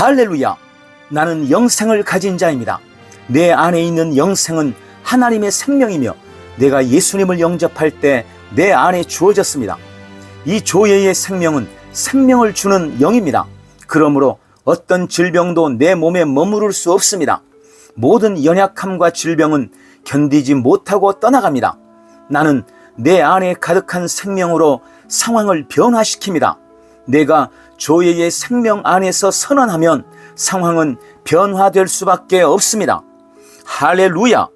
할렐루야! 나는 영생을 가진 자입니다. 내 안에 있는 영생은 하나님의 생명이며 내가 예수님을 영접할 때 내 안에 주어졌습니다. 이 조예의 생명은 생명을 주는 영입니다. 그러므로 어떤 질병도 내 몸에 머무를 수 없습니다. 모든 연약함과 질병은 견디지 못하고 떠나갑니다. 나는 내 안에 가득한 생명으로 상황을 변화시킵니다. 내가 조예의 생명 안에서 선언하면 상황은 변화될 수밖에 없습니다. 할렐루야!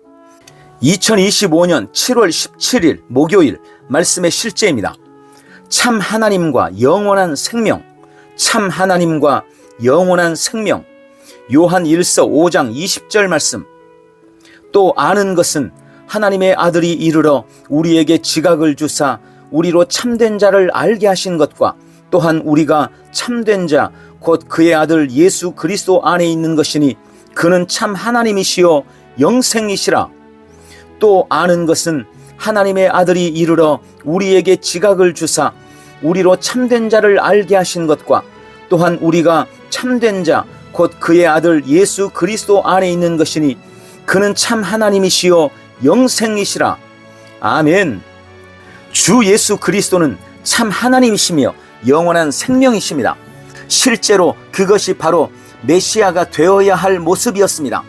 2025년 7월 17일 목요일 말씀의 실제입니다. 참 하나님과 영원한 생명, 참 하나님과 영원한 생명. 요한 1서 5장 20절 말씀. 또 아는 것은 하나님의 아들이 이르러 우리에게 지각을 주사 우리로 참된 자를 알게 하신 것과 또한 우리가 참된 자 곧 그의 아들 예수 그리스도 안에 있는 것이니 그는 참 하나님이시요 영생이시라. 또 아는 것은 하나님의 아들이 이르러 우리에게 지각을 주사 우리로 참된 자를 알게 하신 것과 또한 우리가 참된 자 곧 그의 아들 예수 그리스도 안에 있는 것이니 그는 참 하나님이시요 영생이시라. 아멘. 주 예수 그리스도는 참 하나님이시며 영원한 생명이십니다. 실제로 그것이 바로 메시아가 되어야 할 모습이었습니다.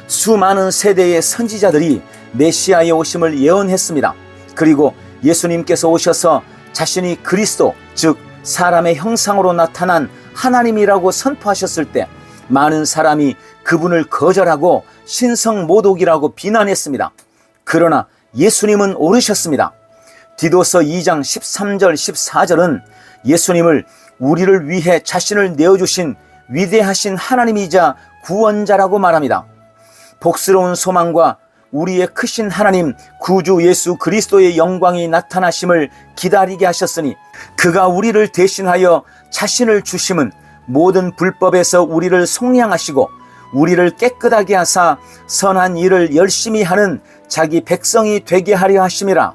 수많은 세대의 선지자들이 메시아의 오심을 예언했습니다. 그리고 예수님께서 오셔서 자신이 그리스도, 즉 사람의 형상으로 나타난 하나님이라고 선포하셨을 때 많은 사람이 그분을 거절하고 신성모독이라고 비난했습니다. 그러나 예수님은 오르셨습니다. 디도서 2장 13절 14절은 예수님을 우리를 위해 자신을 내어주신 위대하신 하나님이자 구원자라고 말합니다. 복스러운 소망과 우리의 크신 하나님 구주 예수 그리스도의 영광이 나타나심을 기다리게 하셨으니 그가 우리를 대신하여 자신을 주심은 모든 불법에서 우리를 속량하시고 우리를 깨끗하게 하사 선한 일을 열심히 하는 자기 백성이 되게 하려 하심이라.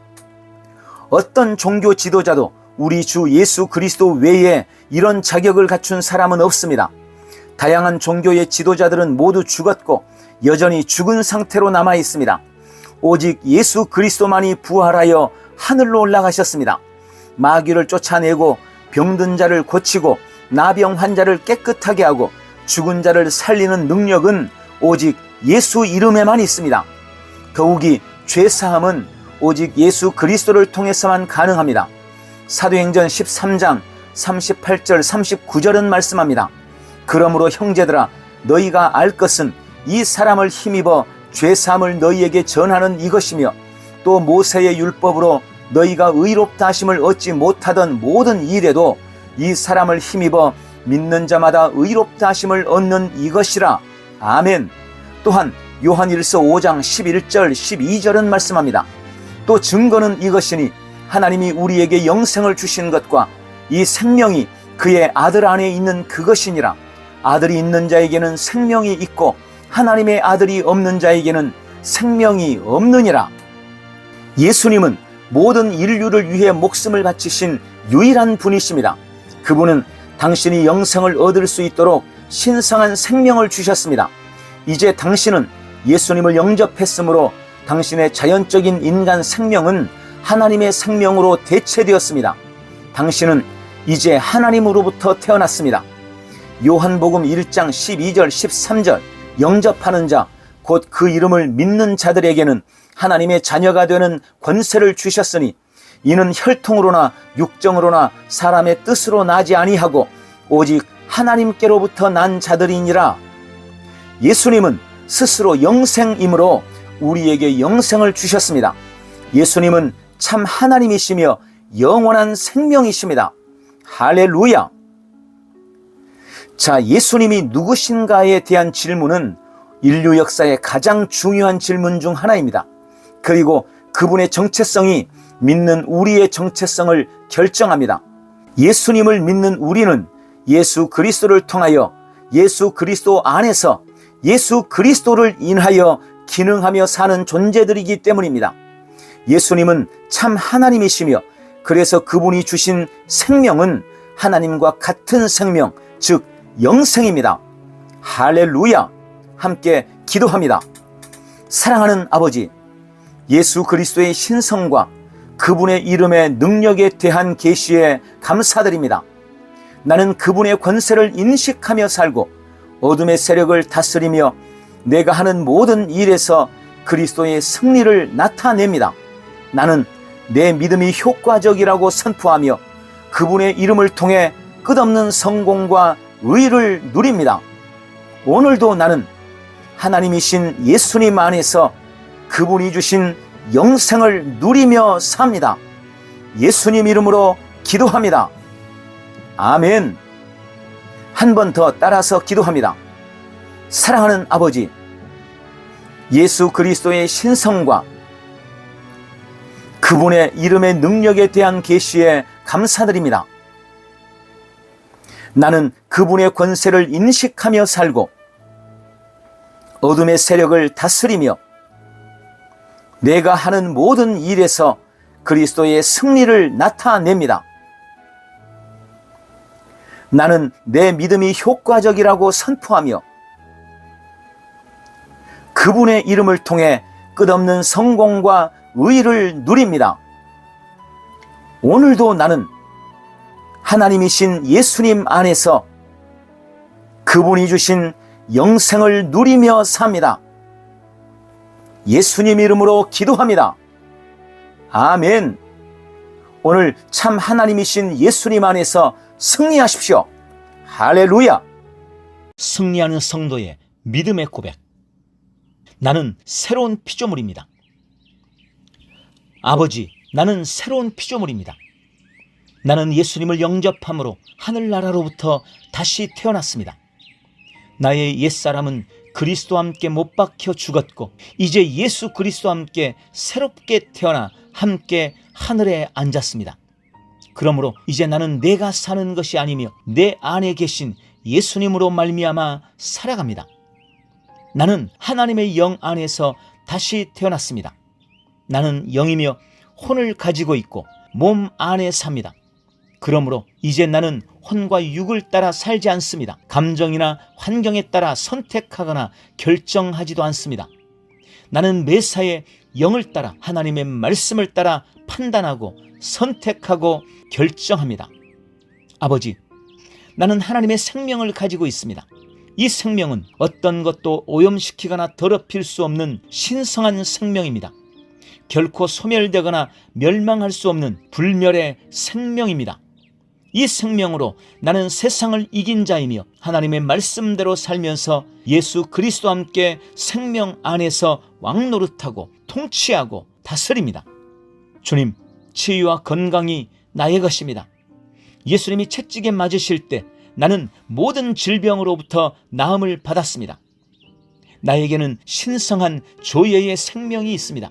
어떤 종교 지도자도 우리 주 예수 그리스도 외에 이런 자격을 갖춘 사람은 없습니다. 다양한 종교의 지도자들은 모두 죽었고 여전히 죽은 상태로 남아 있습니다. 오직 예수 그리스도만이 부활하여 하늘로 올라가셨습니다. 마귀를 쫓아내고 병든 자를 고치고 나병 환자를 깨끗하게 하고 죽은 자를 살리는 능력은 오직 예수 이름에만 있습니다. 더욱이 죄사함은 오직 예수 그리스도를 통해서만 가능합니다. 사도행전 13장 38절 39절은 말씀합니다. 그러므로 형제들아 너희가 알 것은 이 사람을 힘입어 죄사함을 너희에게 전하는 이것이며 또 모세의 율법으로 너희가 의롭다 하심을 얻지 못하던 모든 일에도 이 사람을 힘입어 믿는 자마다 의롭다 하심을 얻는 이것이라. 아멘. 또한 요한 1서 5장 11절 12절은 말씀합니다. 또 증거는 이것이니 하나님이 우리에게 영생을 주신 것과 이 생명이 그의 아들 안에 있는 그것이니라. 아들이 있는 자에게는 생명이 있고 하나님의 아들이 없는 자에게는 생명이 없느니라. 예수님은 모든 인류를 위해 목숨을 바치신 유일한 분이십니다. 그분은 당신이 영생을 얻을 수 있도록 신성한 생명을 주셨습니다. 이제 당신은 예수님을 영접했으므로 당신의 자연적인 인간 생명은 하나님의 생명으로 대체되었습니다. 당신은 이제 하나님으로부터 태어났습니다. 요한복음 1장 12절 13절 영접하는 자 곧 그 이름을 믿는 자들에게는 하나님의 자녀가 되는 권세를 주셨으니 이는 혈통으로나 육정으로나 사람의 뜻으로 나지 아니하고 오직 하나님께로부터 난 자들이니라. 예수님은 스스로 영생이므로 우리에게 영생을 주셨습니다. 예수님은 참 하나님이시며 영원한 생명이십니다. 할렐루야! 자, 예수님이 누구신가에 대한 질문은 인류 역사의 가장 중요한 질문 중 하나입니다. 그리고 그분의 정체성이 믿는 우리의 정체성을 결정합니다. 예수님을 믿는 우리는 예수 그리스도를 통하여 예수 그리스도 안에서 예수 그리스도를 인하여 기능하며 사는 존재들이기 때문입니다. 예수님은 참 하나님이시며 그래서 그분이 주신 생명은 하나님과 같은 생명, 즉 영생입니다. 할렐루야! 함께 기도합니다. 사랑하는 아버지, 예수 그리스도의 신성과 그분의 이름의 능력에 대한 계시에 감사드립니다. 나는 그분의 권세를 인식하며 살고 어둠의 세력을 다스리며 내가 하는 모든 일에서 그리스도의 승리를 나타냅니다. 나는 내 믿음이 효과적이라고 선포하며 그분의 이름을 통해 끝없는 성공과 의를 누립니다. 오늘도 나는 하나님이신 예수님 안에서 그분이 주신 영생을 누리며 삽니다. 예수님 이름으로 기도합니다. 아멘. 한 번 더 따라서 기도합니다. 사랑하는 아버지, 예수 그리스도의 신성과 그분의 이름의 능력에 대한 계시에 감사드립니다. 나는 그분의 권세를 인식하며 살고 어둠의 세력을 다스리며 내가 하는 모든 일에서 그리스도의 승리를 나타냅니다. 나는 내 믿음이 효과적이라고 선포하며 그분의 이름을 통해 끝없는 성공과 의를 누립니다. 오늘도 나는 하나님이신 예수님 안에서 그분이 주신 영생을 누리며 삽니다. 예수님 이름으로 기도합니다. 아멘. 오늘 참 하나님이신 예수님 안에서 승리하십시오. 할렐루야. 승리하는 성도의 믿음의 고백. 나는 새로운 피조물입니다. 아버지, 나는 새로운 피조물입니다. 나는 예수님을 영접함으로 하늘나라로부터 다시 태어났습니다. 나의 옛사람은 그리스도와 함께 못 박혀 죽었고 이제 예수 그리스도와 함께 새롭게 태어나 함께 하늘에 앉았습니다. 그러므로 이제 나는 내가 사는 것이 아니며 내 안에 계신 예수님으로 말미암아 살아갑니다. 나는 하나님의 영 안에서 다시 태어났습니다. 나는 영이며 혼을 가지고 있고 몸 안에 삽니다. 그러므로 이제 나는 혼과 육을 따라 살지 않습니다. 감정이나 환경에 따라 선택하거나 결정하지도 않습니다. 나는 매사에 영을 따라 하나님의 말씀을 따라 판단하고 선택하고 결정합니다. 아버지, 나는 하나님의 생명을 가지고 있습니다. 이 생명은 어떤 것도 오염시키거나 더럽힐 수 없는 신성한 생명입니다. 결코 소멸되거나 멸망할 수 없는 불멸의 생명입니다. 이 생명으로 나는 세상을 이긴 자이며 하나님의 말씀대로 살면서 예수 그리스도와 함께 생명 안에서 왕노릇하고 통치하고 다스립니다. 주님, 치유와 건강이 나의 것입니다. 예수님이 채찍에 맞으실 때 나는 모든 질병으로부터 나음을 받았습니다. 나에게는 신성한 조예의 생명이 있습니다.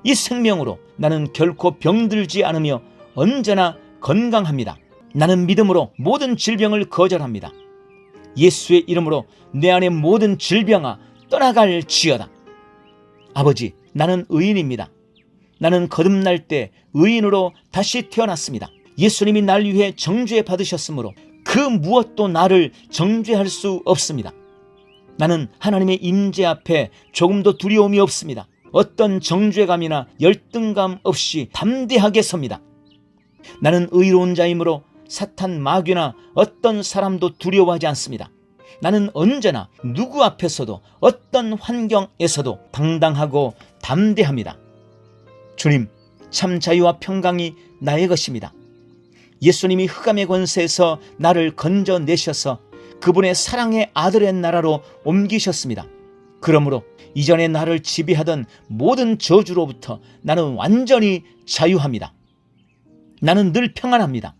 이 생명으로 나는 결코 병들지 않으며 언제나 건강합니다. 나는 믿음으로 모든 질병을 거절합니다. 예수의 이름으로 내 안의 모든 질병아 떠나갈지어다. 아버지, 나는 의인입니다. 나는 거듭날 때 의인으로 다시 태어났습니다. 예수님이 날 위해 정죄 받으셨으므로 그 무엇도 나를 정죄할 수 없습니다. 나는 하나님의 임재 앞에 조금도 두려움이 없습니다. 어떤 정죄감이나 열등감 없이 담대하게 섭니다. 나는 의로운 자이므로 사탄 마귀나 어떤 사람도 두려워하지 않습니다. 나는 언제나 누구 앞에서도 어떤 환경에서도 당당하고 담대합니다. 주님, 참 자유와 평강이 나의 것입니다. 예수님이 흑암의 권세에서 나를 건져내셔서 그분의 사랑의 아들의 나라로 옮기셨습니다. 그러므로 이전에 나를 지배하던 모든 저주로부터 나는 완전히 자유합니다. 나는 늘 평안합니다.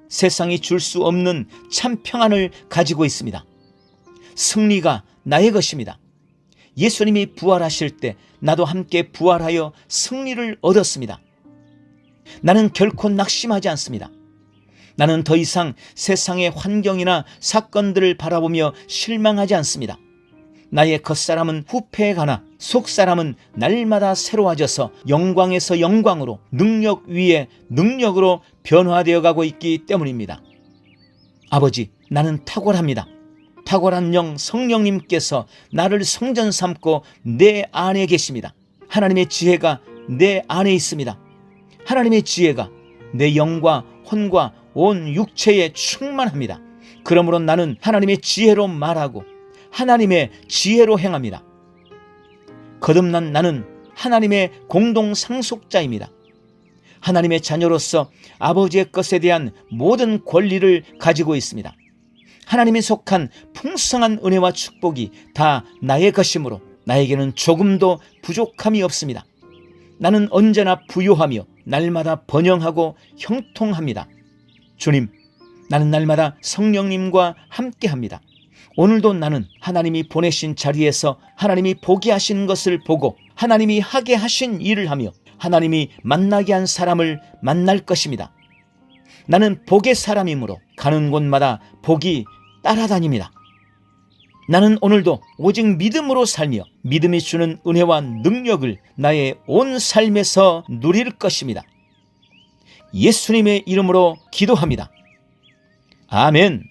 세상이 줄 수 없는 참 평안을 가지고 있습니다. 승리가 나의 것입니다. 예수님이 부활하실 때 나도 함께 부활하여 승리를 얻었습니다. 나는 결코 낙심하지 않습니다. 나는 더 이상 세상의 환경이나 사건들을 바라보며 실망하지 않습니다. 나의 겉사람은 후패해 가나 속사람은 날마다 새로워져서 영광에서 영광으로 능력 위에 능력으로 변화되어 가고 있기 때문입니다. 아버지, 나는 탁월합니다. 탁월한 영 성령님께서 나를 성전 삼고 내 안에 계십니다. 하나님의 지혜가 내 안에 있습니다. 하나님의 지혜가 내 영과 혼과 온 육체에 충만합니다. 그러므로 나는 하나님의 지혜로 말하고 하나님의 지혜로 행합니다. 거듭난 나는 하나님의 공동 상속자입니다. 하나님의 자녀로서 아버지의 것에 대한 모든 권리를 가지고 있습니다. 하나님에 속한 풍성한 은혜와 축복이 다 나의 것이므로 나에게는 조금도 부족함이 없습니다. 나는 언제나 부요하며 날마다 번영하고 형통합니다. 주님, 나는 날마다 성령님과 함께합니다. 오늘도 나는 하나님이 보내신 자리에서 하나님이 보게 하신 것을 보고 하나님이 하게 하신 일을 하며 하나님이 만나게 한 사람을 만날 것입니다. 나는 복의 사람이므로 가는 곳마다 복이 따라다닙니다. 나는 오늘도 오직 믿음으로 살며 믿음이 주는 은혜와 능력을 나의 온 삶에서 누릴 것입니다. 예수님의 이름으로 기도합니다. 아멘.